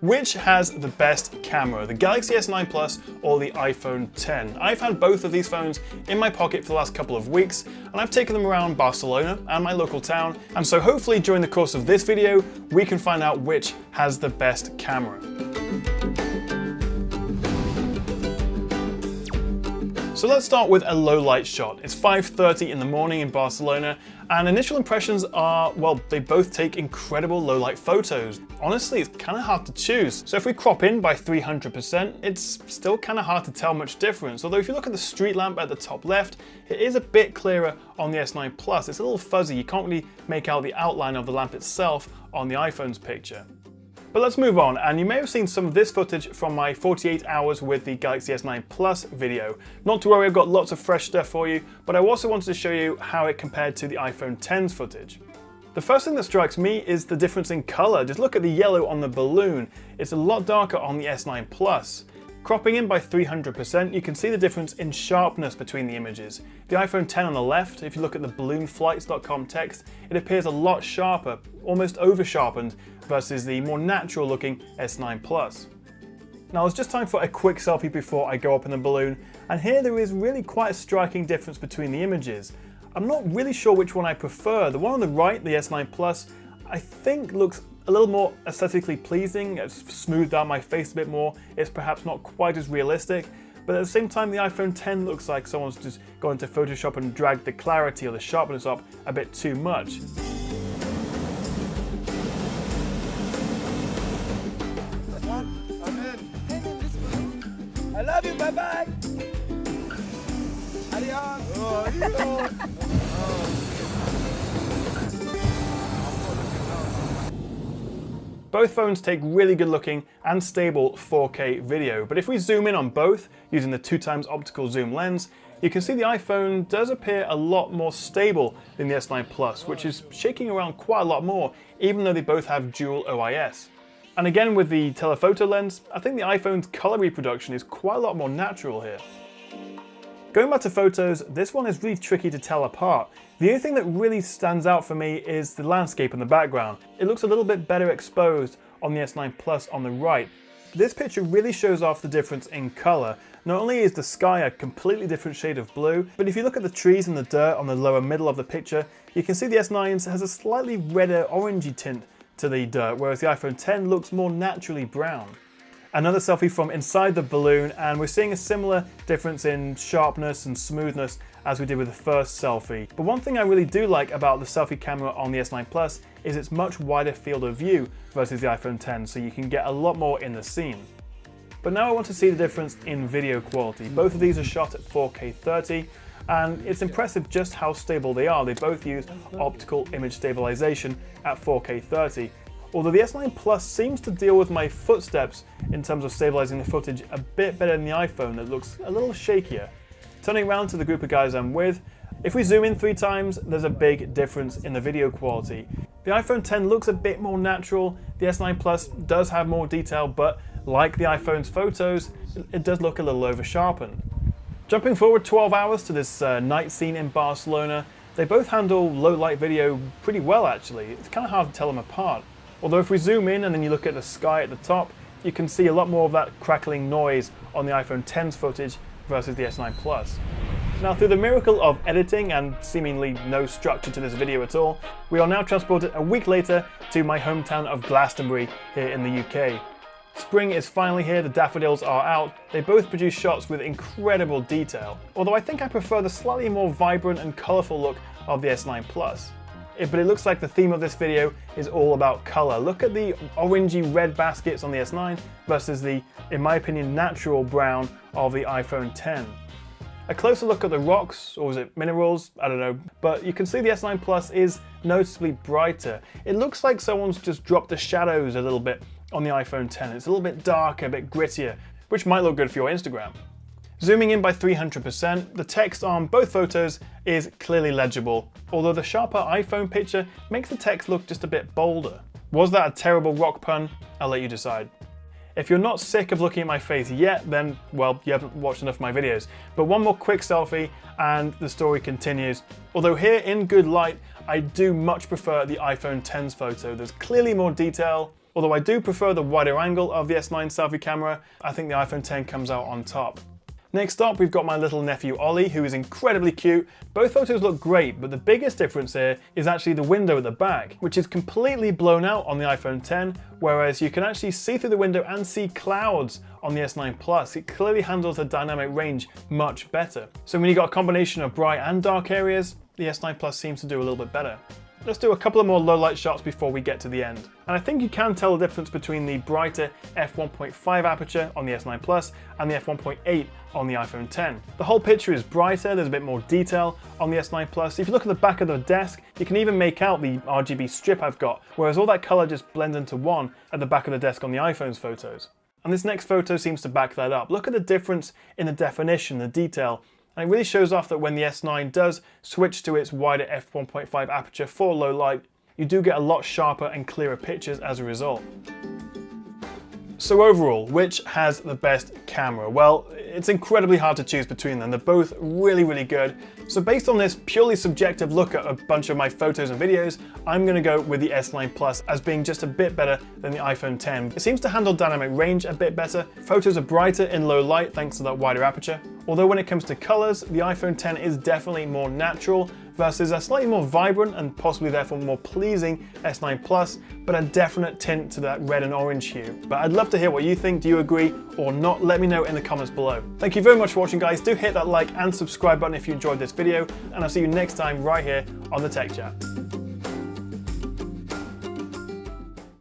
Which has the best camera, the Galaxy S9 Plus or the iPhone X? I've had both of these phones in my pocket for the last couple of weeks, and I've taken them around Barcelona and my local town, and so hopefully during the course of this video, we can find out which has the best camera. So let's start with a low light shot. It's 5:30 in the morning in Barcelona, and initial impressions are, well, they both take incredible low light photos. Honestly, it's kind of hard to choose. So if we crop in by 300%, it's still kind of hard to tell much difference. Although if you look at the street lamp at the top left, it is a bit clearer on the S9 Plus. It's a little fuzzy. You can't really make out the outline of the lamp itself on the iPhone's picture. But let's move on, and you may have seen some of this footage from my 48 hours with the Galaxy S9 Plus video. Not to worry, I've got lots of fresh stuff for you, but I also wanted to show you how it compared to the iPhone X's footage. The first thing that strikes me is the difference in color. Just look at the yellow on the balloon. It's a lot darker on the S9 Plus. Cropping in by 300%, you can see the difference in sharpness between the images. The iPhone X on the left, if you look at the balloonflights.com text, it appears a lot sharper, almost over-sharpened, versus the more natural looking S9 Plus. Now it's just time for a quick selfie before I go up in the balloon, and here there is really quite a striking difference between the images. I'm not really sure which one I prefer. The one on the right, the S9 Plus, I think looks a little more aesthetically pleasing. It's smoothed out my face a bit more. It's perhaps not quite as realistic, but at the same time the iPhone X looks like someone's just gone into Photoshop and dragged the clarity or the sharpness up a bit too much. I love you, bye-bye! Adios! Oh, adios! Both phones take really good looking and stable 4K video, but if we zoom in on both using the 2x optical zoom lens, you can see the iPhone does appear a lot more stable than the S9 Plus, which is shaking around quite a lot more, even though they both have dual OIS. And again with the telephoto lens, I think the iPhone's color reproduction is quite a lot more natural here. Going back to photos, this one is really tricky to tell apart. The only thing that really stands out for me is the landscape in the background. It looks a little bit better exposed on the S9 Plus on the right. This picture really shows off the difference in color. Not only is the sky a completely different shade of blue, but if you look at the trees and the dirt on the lower middle of the picture, you can see the S9's has a slightly redder orangey tint to the dirt, whereas the iPhone X looks more naturally brown. Another selfie from inside the balloon, and we're seeing a similar difference in sharpness and smoothness as we did with the first selfie. But one thing I really do like about the selfie camera on the S9 Plus is its much wider field of view versus the iPhone X, so you can get a lot more in the scene. But now I want to see the difference in video quality. Both of these are shot at 4K 30, and it's impressive just how stable they are. They both use optical image stabilization at 4K 30. Although the S9 Plus seems to deal with my footsteps in terms of stabilizing the footage a bit better than the iPhone that looks a little shakier. Turning around to the group of guys I'm with, if we zoom in 3 times, there's a big difference in the video quality. The iPhone X looks a bit more natural, the S9 Plus does have more detail, but like the iPhone's photos, it does look a little over-sharpened. Jumping forward 12 hours to this night scene in Barcelona, they both handle low light video pretty well actually. It's kind of hard to tell them apart. Although if we zoom in and then you look at the sky at the top, you can see a lot more of that crackling noise on the iPhone X's footage versus the S9 Plus. Now through the miracle of editing and seemingly no structure to this video at all, we are now transported a week later to my hometown of Glastonbury here in the UK. Spring is finally here, the daffodils are out. They both produce shots with incredible detail, although I think I prefer the slightly more vibrant and colourful look of the S9 Plus. But it looks like the theme of this video is all about colour. Look at the orangey red baskets on the S9 versus the, in my opinion, natural brown of the iPhone X. A closer look at the rocks, or is it minerals? I don't know. But you can see the S9 Plus is noticeably brighter. It looks like someone's just dropped the shadows a little bit on the iPhone X. It's a little bit darker, a bit grittier, which might look good for your Instagram. Zooming in by 300%, the text on both photos is clearly legible, although the sharper iPhone picture makes the text look just a bit bolder. Was that a terrible rock pun? I'll let you decide. If you're not sick of looking at my face yet, then, well, you haven't watched enough of my videos. But one more quick selfie and the story continues. Although here in good light, I do much prefer the iPhone X's photo. There's clearly more detail, Although I do prefer the wider angle of the S9 selfie camera, I think the iPhone X comes out on top. Next up, we've got my little nephew Ollie, who is incredibly cute. Both photos look great, but the biggest difference here is actually the window at the back, which is completely blown out on the iPhone X, whereas you can actually see through the window and see clouds on the S9 Plus. It clearly handles the dynamic range much better. So when you've got a combination of bright and dark areas, the S9 Plus seems to do a little bit better. Let's do a couple of more low light shots before we get to the end. And I think you can tell the difference between the brighter f1.5 aperture on the S9 Plus and the f1.8 on the iPhone X. The whole picture is brighter, there's a bit more detail on the S9 Plus. If you look at the back of the desk, you can even make out the RGB strip I've got, whereas all that color just blends into one at the back of the desk on the iPhone's photos. And this next photo seems to back that up. Look at the difference in the definition, the detail. And it really shows off that when the S9 does switch to its wider f1.5 aperture for low light, you do get a lot sharper and clearer pictures as a result. So overall, which has the best camera? Well, it's incredibly hard to choose between them. They're both really, really good. So based on this purely subjective look at a bunch of my photos and videos, I'm going to go with the S9 Plus as being just a bit better than the iPhone X. It seems to handle dynamic range a bit better. Photos are brighter in low light thanks to that wider aperture. Although when it comes to colors, the iPhone X is definitely more natural versus a slightly more vibrant and possibly therefore more pleasing S9 Plus, but a definite tint to that red and orange hue. But I'd love to hear what you think. Do you agree or not? Let me know in the comments below. Thank you very much for watching, guys. Do hit that like and subscribe button if you enjoyed this video, and I'll see you next time right here on the Tech Chat.